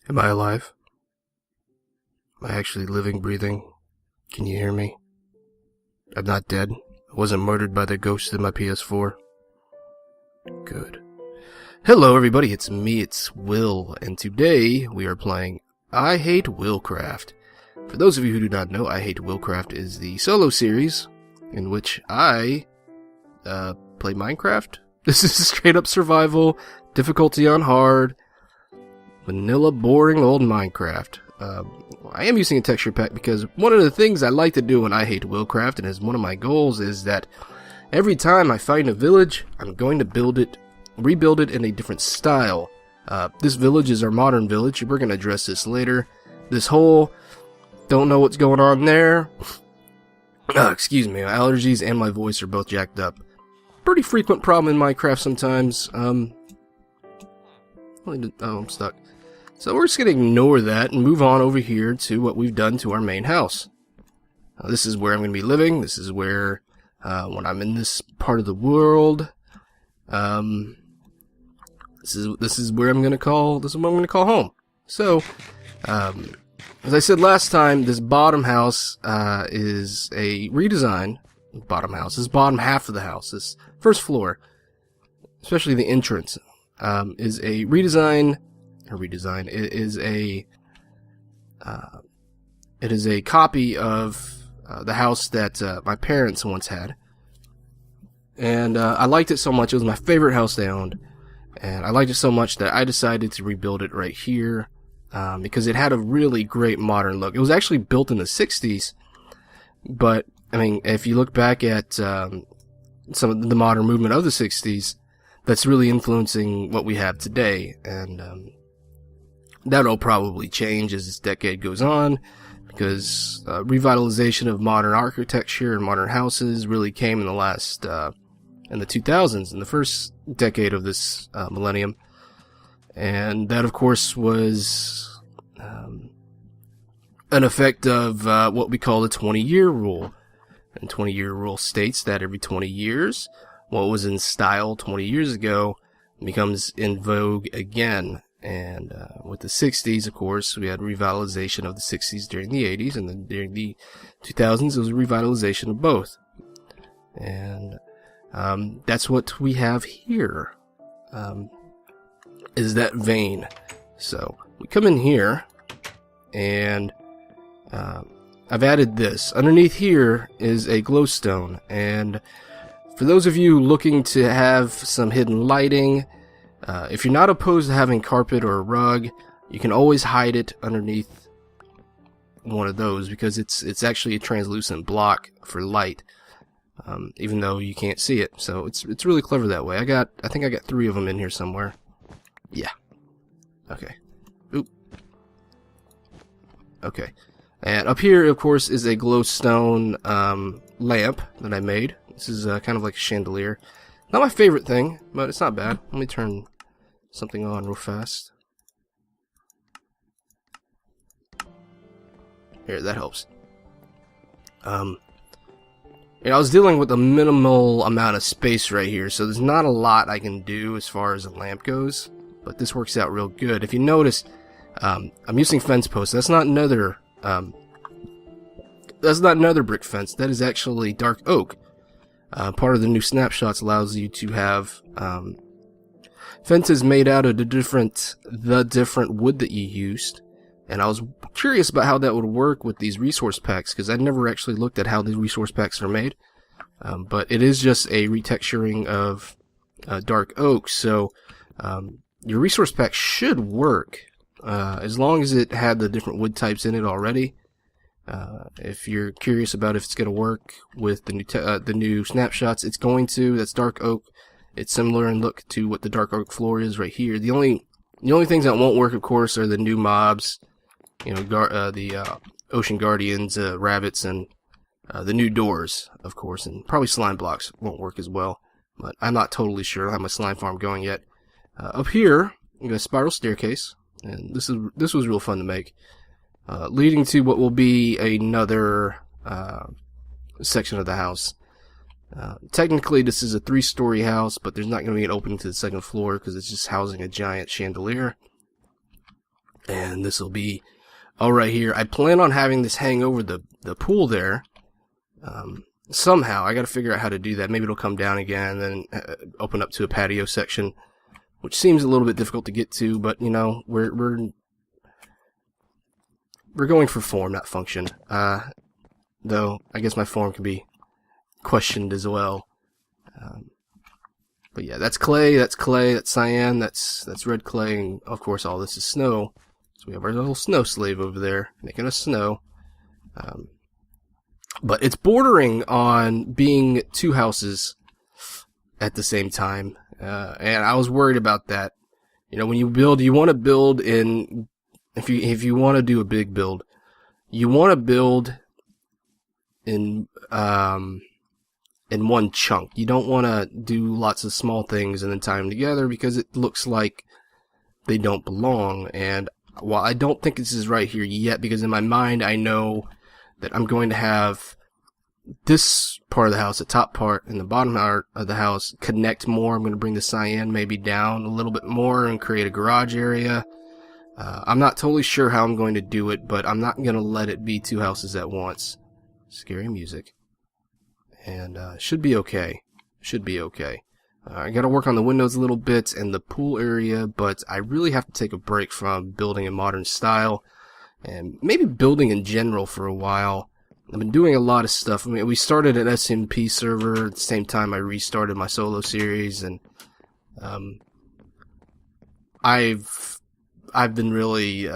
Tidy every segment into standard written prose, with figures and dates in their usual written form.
Am I alive? Am I actually living, breathing? Can you hear me? I'm not dead. I wasn't murdered by the ghost in my PS4. Good. Hello everybody, it's me, it's Will, and today we are playing IHateWillCraft. For those of you who do not know, IHateWillCraft is the solo series in which I play Minecraft. This is straight up survival, difficulty on hard, vanilla boring old Minecraft. I am using a texture pack because one of the things I like to do in IHateWillCraft, and is one of my goals, is that every time I find a village, I'm going to rebuild it in a different style. This village is our modern village. We're going to address this later. This whole don't know what's going on there. Excuse me, my allergies and my voice are both jacked up. Pretty frequent problem in Minecraft sometimes. Oh, I'm stuck. So we're just going to ignore that and move on over here to what we've done to our main house. This is where I'm going to be living. This is where, when I'm in this part of the world, this is where I'm going to call home. So, as I said last time, this bottom house is a redesign. Bottom house. This bottom half of the house, this first floor, especially the entrance, is a redesign. It is a copy of the house that my parents once had, and I liked it so much. It was my favorite house they owned, and I liked it so much that I decided to rebuild it right here because it had a really great modern look. It was actually built in the 60s, but I mean, if you look back at some of the modern movement of the 60s, that's really influencing what we have today, and that'll probably change as this decade goes on, because revitalization of modern architecture and modern houses really came in the last, in the 2000s, in the first decade of this millennium. And that, of course, was an effect of what we call the 20-year rule. And 20-year rule states that every 20 years, what was in style 20 years ago becomes in vogue again. And with the 60s, of course, we had revitalization of the 60s during the 80s, and then during the 2000s, it was a revitalization of both. And that's what we have here, is that vein. So we come in here, and I've added this. Underneath here is a glowstone, and for those of you looking to have some hidden lighting, if you're not opposed to having carpet or a rug, you can always hide it underneath one of those, because it's actually a translucent block for light, even though you can't see it. So it's really clever that way. I think I got 3 of them in here somewhere. Yeah. Okay. Oop. Okay. And up here, of course, is a glowstone lamp that I made. This is kind of like a chandelier. Not my favorite thing, but it's not bad. Let me turn something on real fast. Here, that helps. I was dealing with a minimal amount of space right here, so there's not a lot I can do as far as a lamp goes, but this works out real good. If you notice, I'm using fence posts. That's not another brick fence. That is actually dark oak. Part of the new snapshots allows you to have fences made out of the different wood that you used, and I was curious about how that would work with these resource packs, because I never actually looked at how the resource packs are made, but it is just a retexturing of dark oak, so your resource pack should work as long as it had the different wood types in it already. If you're curious about if it's going to work with the new snapshots, it's going to. That's dark oak. It's similar in look to what the dark oak floor is right here. The only things that won't work, of course, are the new mobs, the ocean guardians, rabbits, and the new doors, of course, and probably slime blocks won't work as well. But I'm not totally sure. I don't have my slime farm going yet. Up here, we got a spiral staircase, and this was real fun to make. Leading to what will be another section of the house. Technically, this is a 3-story house, but there's not going to be an opening to the second floor because it's just housing a giant chandelier. And this will be all right here. I plan on having this hang over the pool there. Somehow, I got to figure out how to do that. Maybe it'll come down again and then open up to a patio section, which seems a little bit difficult to get to. But you know, we're going for form, not function. Though I guess my form can be questioned as well. But yeah, that's clay, that's cyan, that's red clay, and of course all this is snow. So we have our little snow slave over there making us snow. But it's bordering on being two houses at the same time, and I was worried about that. You know, when you build, you want to build in. If you want to do a big build, you want to build in one chunk. You don't want to do lots of small things and then tie them together because it looks like they don't belong. And while I don't think this is right here yet, because in my mind I know that I'm going to have this part of the house, the top part and the bottom part of the house, connect more. I'm going to bring the cyan maybe down a little bit more and create a garage area. I'm not totally sure how I'm going to do it, but I'm not going to let it be two houses at once. Scary music. And should be okay. Should be okay. I got to work on the windows a little bit and the pool area, but I really have to take a break from building in modern style and maybe building in general for a while. I've been doing a lot of stuff. I mean, we started an SMP server at the same time I restarted my solo series, and I've been really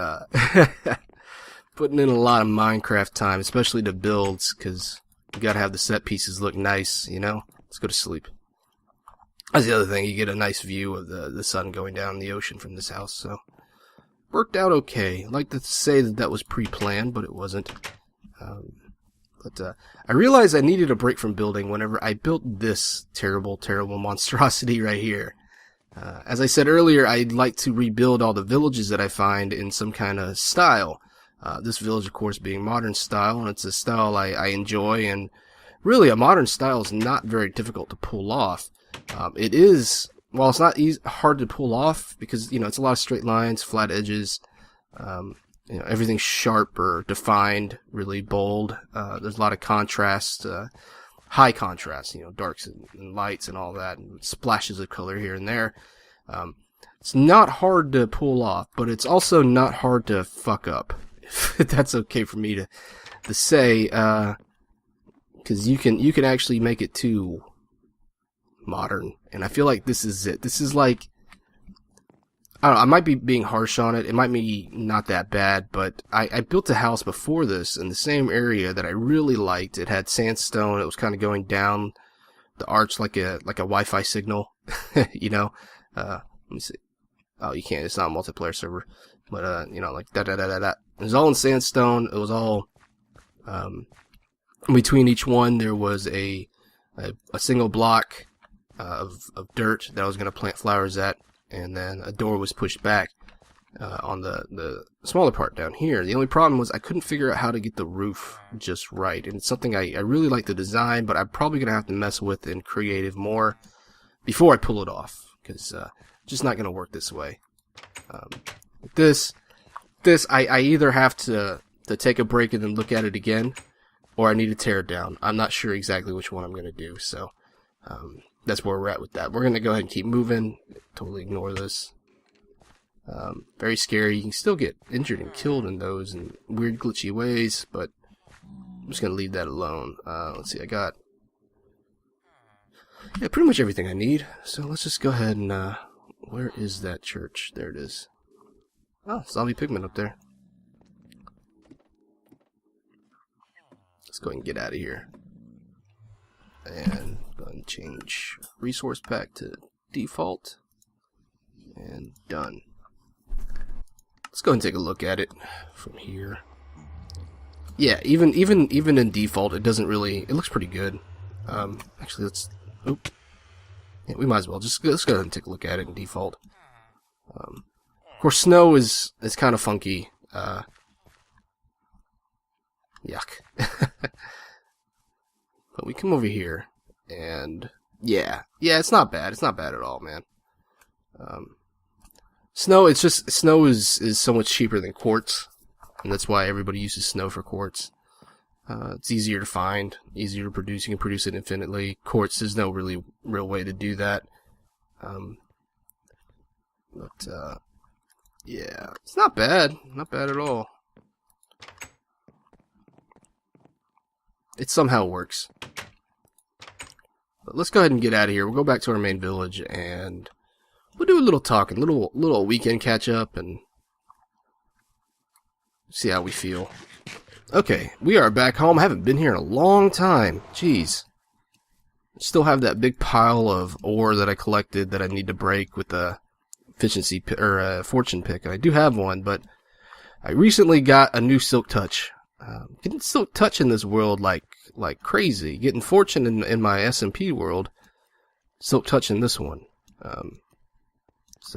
putting in a lot of Minecraft time, especially to builds, because you gotta have the set pieces look nice, you know? Let's go to sleep. That's the other thing, you get a nice view of the sun going down in the ocean from this house, so worked out okay. I'd like to say that was pre-planned, but it wasn't. But I realized I needed a break from building whenever I built this terrible, terrible monstrosity right here. As I said earlier, I'd like to rebuild all the villages that I find in some kind of style. This village, of course, being modern style, and it's a style I enjoy, and really a modern style is not very difficult to pull off. It is, well, it's not hard to pull off because, you know, it's a lot of straight lines, flat edges, you know, everything's sharp or defined, really bold. There's a lot of contrast, high contrast, you know, darks and lights and all that, and splashes of color here and there. It's not hard to pull off, but it's also not hard to fuck up. If that's okay for me to say, because you can actually make it too modern, and I feel like this is it. This is like, I don't know, I might be being harsh on it. It might be not that bad, but I built a house before this in the same area that I really liked. It had sandstone. It was kind of going down the arch like a Wi-Fi signal, you know. Let me see. Oh, you can't. It's not a multiplayer server, but you know, like da da da da da. It was all in sandstone. It was all between each one there was a single block of dirt that I was going to plant flowers at. And then a door was pushed back on the smaller part down here. The only problem was I couldn't figure out how to get the roof just right. And it's something I really like the design, but I'm probably going to have to mess with in creative more before I pull it off, because it's just not going to work this way. This I either have to take a break and then look at it again, or I need to tear it down. I'm not sure exactly which one I'm going to do, so that's where we're at with that. We're going to go ahead and keep moving. Totally ignore this. Very scary. You can still get injured and killed in those in weird glitchy ways, but I'm just going to leave that alone. Let's see, I got pretty much everything I need. So let's just go ahead and, where is that church? There it is. Oh, zombie pigment up there. Let's go ahead and get out of here. And go ahead and change resource pack to default. And done. Let's go ahead and take a look at it from here. Yeah, even in default, it doesn't really. It looks pretty good. Actually, let's. Oop. Yeah, we might as well let's go ahead and take a look at it in default. Of course, snow is kind of funky. Yuck. But we come over here, and yeah, it's not bad. It's not bad at all, man. Snow, it's just, snow is so much cheaper than quartz, and that's why everybody uses snow for quartz. It's easier to find, easier to produce. You can produce it infinitely. Quartz, there's no really real way to do that. Yeah, it's not bad. Not bad at all. It somehow works. But let's go ahead and get out of here. We'll go back to our main village, and we'll do a little talking, little weekend catch up, and see how we feel. Okay, we are back home. I haven't been here in a long time. Jeez. Still have that big pile of ore that I collected that I need to break with a efficiency or fortune pick. And I do have one, but I recently got a new silk touch. Getting silk touch in this world like crazy. Getting fortune in my SMP world. Silk touch in this one. It's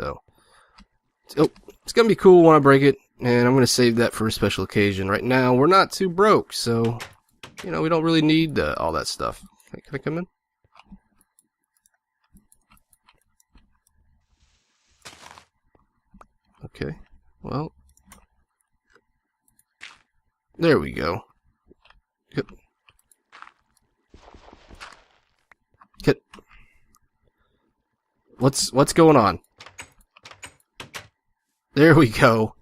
gonna be cool when I break it. And I'm going to save that for a special occasion. Right now, we're not too broke, so, we don't really need all that stuff. Can I come in? Okay, well. There we go. What's going on? There we go.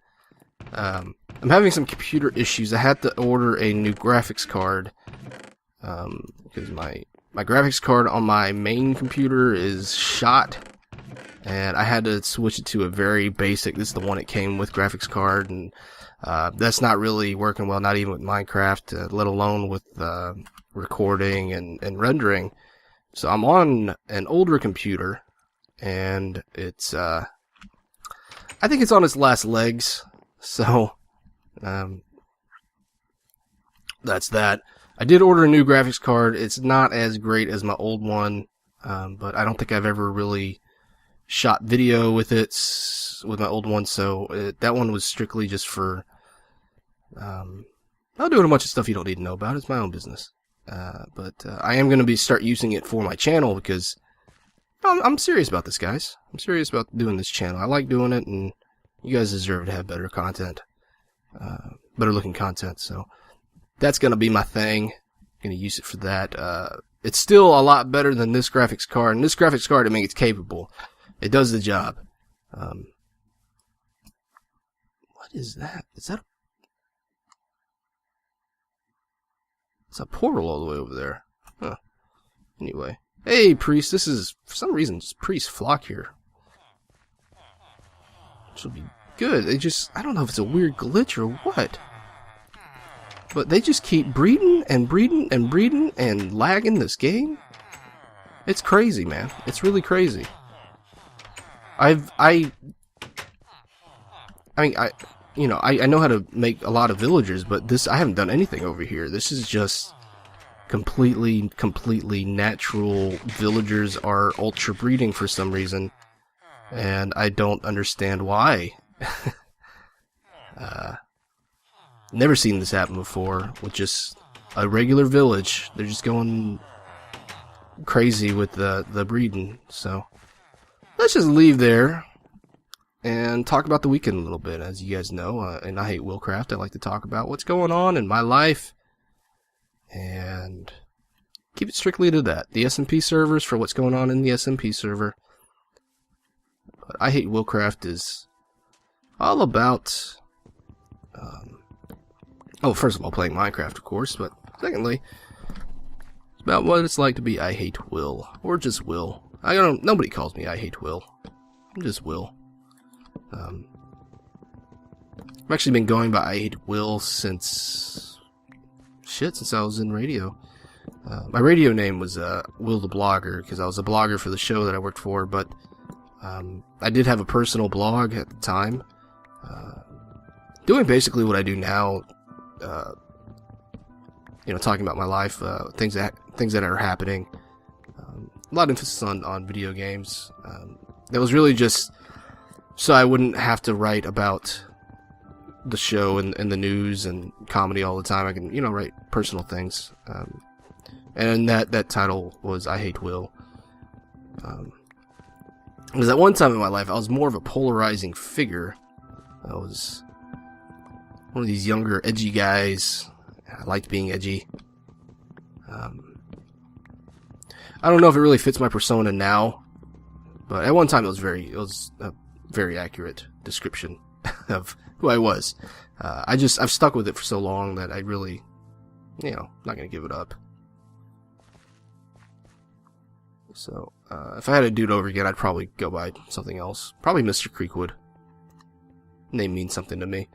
I'm having some computer issues. I had to order a new graphics card because my graphics card on my main computer is shot, and I had to switch it to a very basic. This is the one it came with graphics card, and that's not really working well. Not even with Minecraft, let alone with recording and rendering. So I'm on an older computer, and it's I think it's on its last legs. So, that's that. I did order a new graphics card. It's not as great as my old one, but I don't think I've ever really shot video with it, with my old one, so that one was strictly just for, I'll do a bunch of stuff you don't need to know about. It's my own business. But I am going to start using it for my channel because I'm serious about this, guys. I'm serious about doing this channel. I like doing it, and you guys deserve to have better content, better looking content, so that's going to be my thing. I'm going to use it for that. It's still a lot better than this graphics card, and this graphics card, I mean, it's capable. It does the job. What is that? It's a portal all the way over there. Huh. Anyway. Hey, priest, this is, for some reason, priests flock here. Which will be good. I don't know if it's a weird glitch or what. But they just keep breeding and breeding and breeding and lagging this game. It's crazy, man. It's really crazy. I know how to make a lot of villagers, but I haven't done anything over here. This is just completely natural. Villagers are ultra breeding for some reason. And I don't understand why. Never seen this happen before with just a regular village. They're just going crazy with the breeding. So let's just leave there and talk about the weekend a little bit. As you guys know, in IHateWillCraft, I like to talk about what's going on in my life and keep it strictly to that. The SMP servers for what's going on in the SMP server. IHateWillCraft is all about, first of all, playing Minecraft, of course, but secondly, it's about what it's like to be IHateWill, or just Will. Nobody calls me IHateWill. I'm just Will. I've actually been going by IHateWill since I was in radio. My radio name was Will the Blogger, because I was a blogger for the show that I worked for, but I did have a personal blog at the time, doing basically what I do now, talking about my life, things that are happening, a lot of emphasis on video games. That was really just so I wouldn't have to write about the show and the news and comedy all the time. I can, write personal things, and that title was IHateWill. Because at one time in my life, I was more of a polarizing figure. I was one of these younger, edgy guys. I liked being edgy. I don't know if it really fits my persona now, but at one time it was a very accurate description of who I was. I've stuck with it for so long that I really, not gonna give it up. So, if I had to do it over again, I'd probably go by something else. Probably Mr. Creekwood. Name means something to me.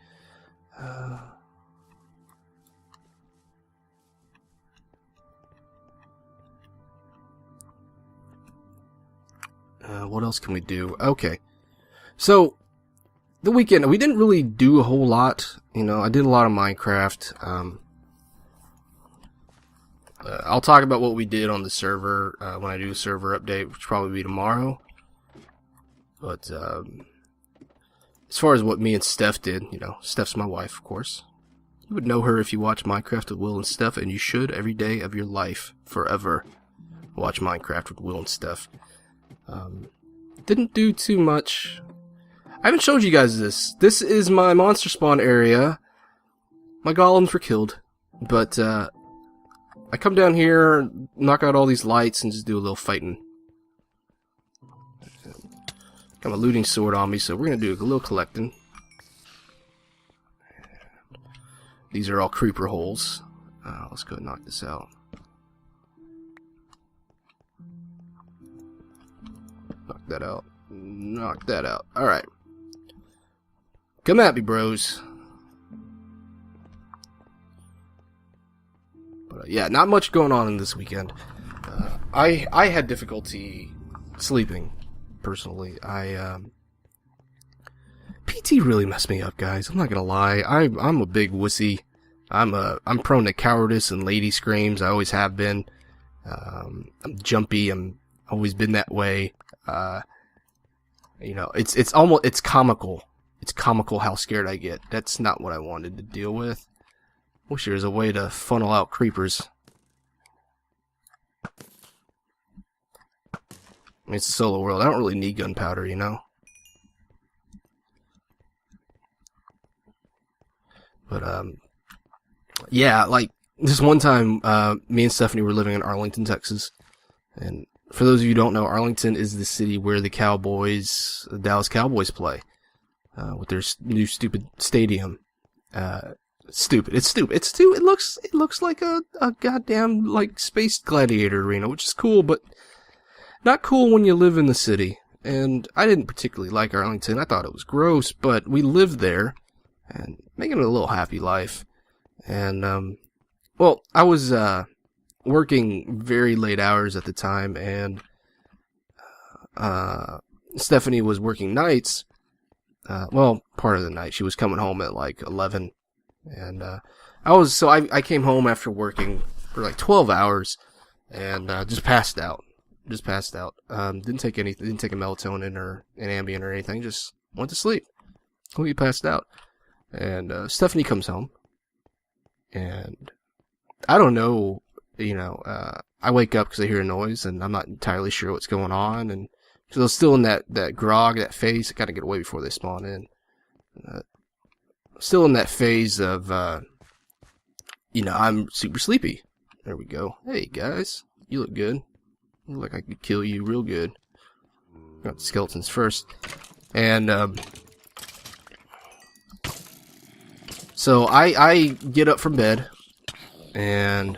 What else can we do? Okay. So, the weekend, we didn't really do a whole lot. I did a lot of Minecraft. I'll talk about what we did on the server when I do a server update, which will probably be tomorrow. But as far as what me and Steph did, Steph's my wife, of course. You would know her if you watch Minecraft with Will and Steph, and you should every day of your life, forever, watch Minecraft with Will and Steph. Didn't do too much. I haven't showed you guys this. This is my monster spawn area. My golems were killed, but I come down here, knock out all these lights, and just do a little fighting. Got my looting sword on me, so we're gonna do a little collecting. These are all creeper holes. Let's go and knock this out. Knock that out. Knock that out. Alright. Come at me, bros. But yeah, not much going on in this weekend. I had difficulty sleeping, personally. PT really messed me up, guys. I'm not gonna lie. I'm a big wussy. I'm prone to cowardice and lady screams. I always have been. I'm jumpy. I'm always been that way. It's comical. It's comical how scared I get. That's not what I wanted to deal with. Wish there was a way to funnel out creepers. I mean, it's a solo world. I don't really need gunpowder, But, yeah, like, this one time, me and Stephanie were living in Arlington, Texas. And for those of you who don't know, Arlington is the city where the Dallas Cowboys play. With their new stupid stadium. Stupid. It's stupid. It looks like a goddamn, like, space gladiator arena, which is cool, but not cool when you live in the city. And I didn't particularly like Arlington. I thought it was gross, but we lived there and making it a little happy life. And, well, I was, working very late hours at the time, and, Stephanie was working nights. Part of the night. She was coming home at like 11. And, I came home after working for like 12 hours and, just passed out. Didn't take a melatonin or an Ambien or anything. Just went to sleep. Completely passed out. And, Stephanie comes home. And I don't know, I wake up because I hear a noise and I'm not entirely sure what's going on. And so I was still in that grog, that phase. I gotta get away before they spawn in. Still in that phase of, I'm super sleepy. There we go. Hey, guys. You look good. You look like I could kill you real good. Got the skeletons first. And, so I get up from bed. And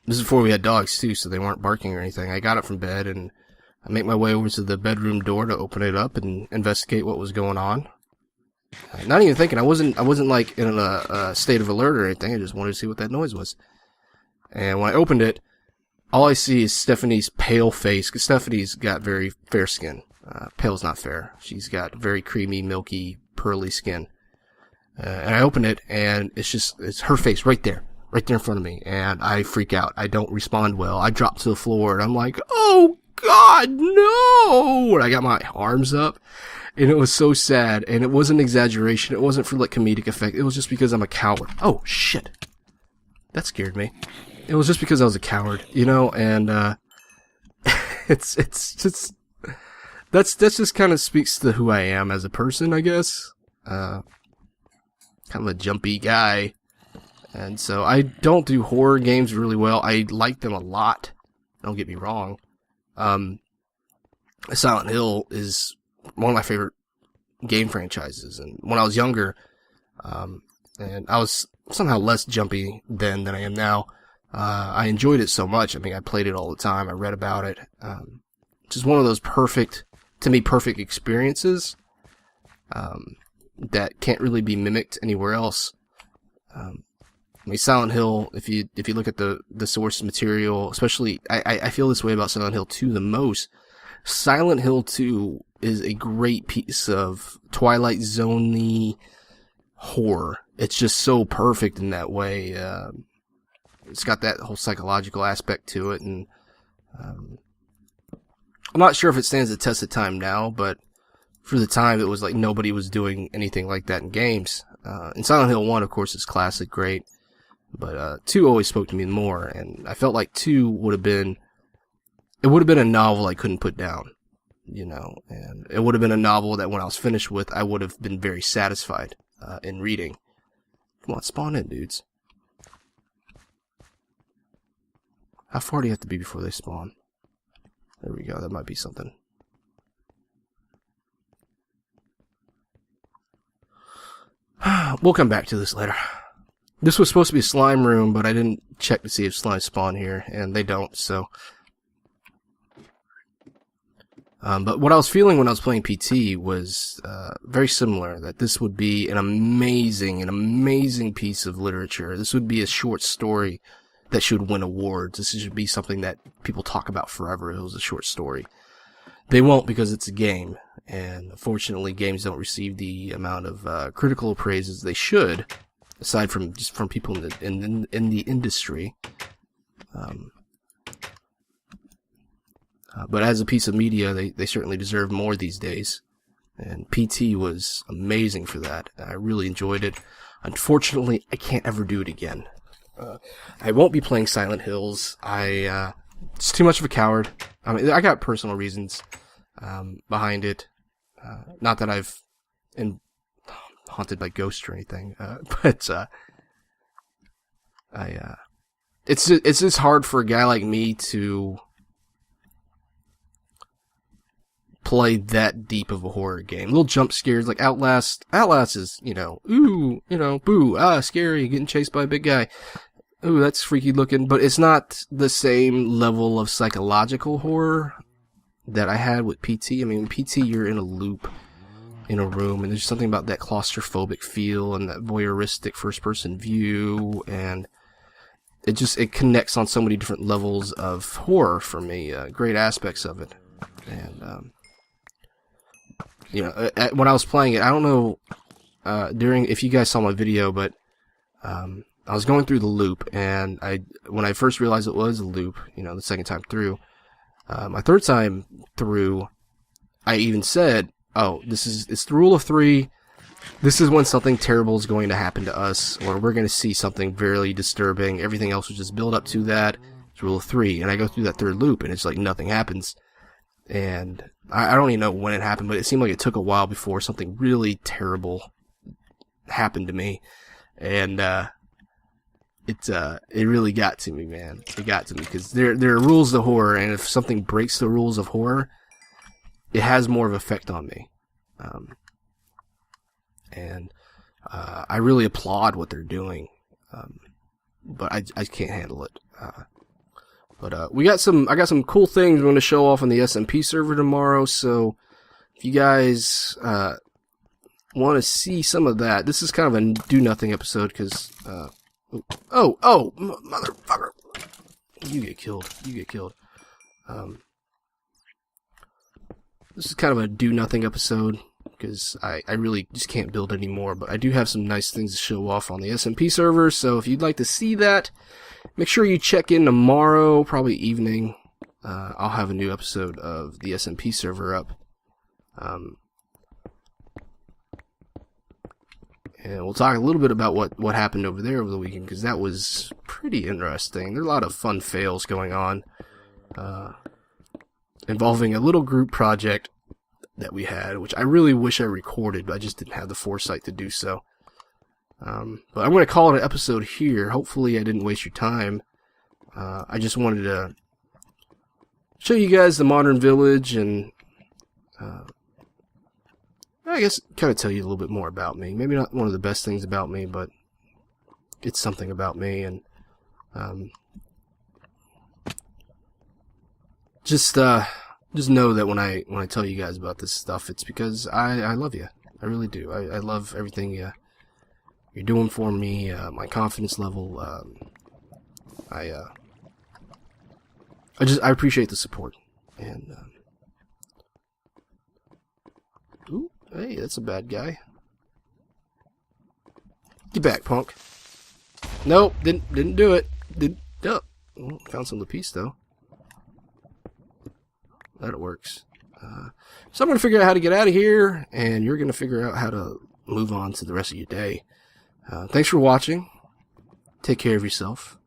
this is before we had dogs, too, so they weren't barking or anything. I got up from bed, and I make my way over to the bedroom door to open it up and investigate what was going on. Not even thinking. I wasn't like in a state of alert or anything. I just wanted to see what that noise was. And when I opened it, all I see is Stephanie's pale face, because Stephanie's got very fair skin. Pale's not fair. She's got very creamy, milky, pearly skin. And I open it, and it's her face right there in front of me, and I freak out. I don't respond well. I drop to the floor, and I'm like, oh God, no! And I got my arms up, and it was so sad, and it wasn't exaggeration. It wasn't for, like, comedic effect. It was just because I'm a coward. Oh, shit. That scared me. It was just because I was a coward, and, it's just that's just kind of speaks to who I am as a person, I guess. Kind of a jumpy guy, and so I don't do horror games really well. I like them a lot. Don't get me wrong. Silent Hill is one of my favorite game franchises, and when I was younger, and I was somehow less jumpy then than I am now, I enjoyed it so much. I mean, I played it all the time. I read about it. Just one of those perfect experiences that can't really be mimicked anywhere else. I mean, Silent Hill, if you look at the source material, especially, I feel this way about Silent Hill 2 the most. Silent Hill 2 is a great piece of Twilight Zone-y horror. It's just so perfect in that way. It's got that whole psychological aspect to it, and I'm not sure if it stands the test of time now, but for the time, it was like nobody was doing anything like that in games. And Silent Hill 1, of course, is classic, great, but 2 always spoke to me more, and I felt like 2 would have been a novel I couldn't put down, you know, and it would have been a novel that when I was finished with, I would have been very satisfied in reading. Come on, spawn in, dudes. How far do you have to be before they spawn? There we go, that might be something. We'll come back to this later. This was supposed to be a slime room, but I didn't check to see if slimes spawn here, and they don't, so. But what I was feeling when I was playing PT was very similar, that this would be an amazing piece of literature. This would be a short story that should win awards. This should be something that people talk about forever if it was a short story. They won't, because it's a game, and unfortunately games don't receive the amount of critical praises they should, aside from just from people in the industry. But as a piece of media, they certainly deserve more these days. And PT was amazing for that. I really enjoyed it. Unfortunately, I can't ever do it again. I won't be playing Silent Hills. It's too much of a coward. I mean, I got personal reasons behind it. Not that I've been haunted by ghosts or anything, but it's just hard for a guy like me to play that deep of a horror game. Little jump scares like Outlast. Outlast is, ooh, boo, scary, getting chased by a big guy. Ooh, that's freaky looking, but it's not the same level of psychological horror that I had with PT. I mean, PT, you're in a loop in a room, and there's something about that claustrophobic feel and that voyeuristic first-person view, and it connects on so many different levels of horror for me, great aspects of it. And, when I was playing it, I don't know, if you guys saw my video, but, I was going through the loop, and when I first realized it was a loop, the second time through, my third time through, I even said, oh, it's the rule of 3, this is when something terrible is going to happen to us, or we're going to see something very disturbing, everything else will just build up to that, it's rule of 3, and I go through that third loop, and it's like nothing happens, and I don't even know when it happened, but it seemed like it took a while before something really terrible happened to me, and, it really got to me, man. It got to me, because there are rules to horror, and if something breaks the rules of horror, it has more of an effect on me. I really applaud what they're doing, but I can't handle it. But I got some cool things I'm going to show off on the SMP server tomorrow, so if you guys want to see some of that, this is kind of a do-nothing episode, because... motherfucker! You get killed. This is kind of a do-nothing episode, because I really just can't build anymore, but I do have some nice things to show off on the SMP server, so if you'd like to see that, make sure you check in tomorrow, probably evening. I'll have a new episode of the SMP server up. And we'll talk a little bit about what happened over there over the weekend, because that was pretty interesting. There are a lot of fun fails going on. involving a little group project that we had, which I really wish I recorded, but I just didn't have the foresight to do so. But I'm going to call it an episode here. Hopefully I didn't waste your time. I just wanted to show you guys the modern village and I guess kind of tell you a little bit more about me. Maybe not one of the best things about me, but it's something about me. And just know that when I tell you guys about this stuff, it's because I love you. I really do. I love everything you're doing for me. My confidence level. I appreciate the support. And ooh, hey, that's a bad guy. Get back, punk. Nope, didn't do it. Found some of the piece though. That works. So I'm going to figure out how to get out of here, and you're going to figure out how to move on to the rest of your day. Thanks for watching. Take care of yourself.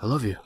I love you.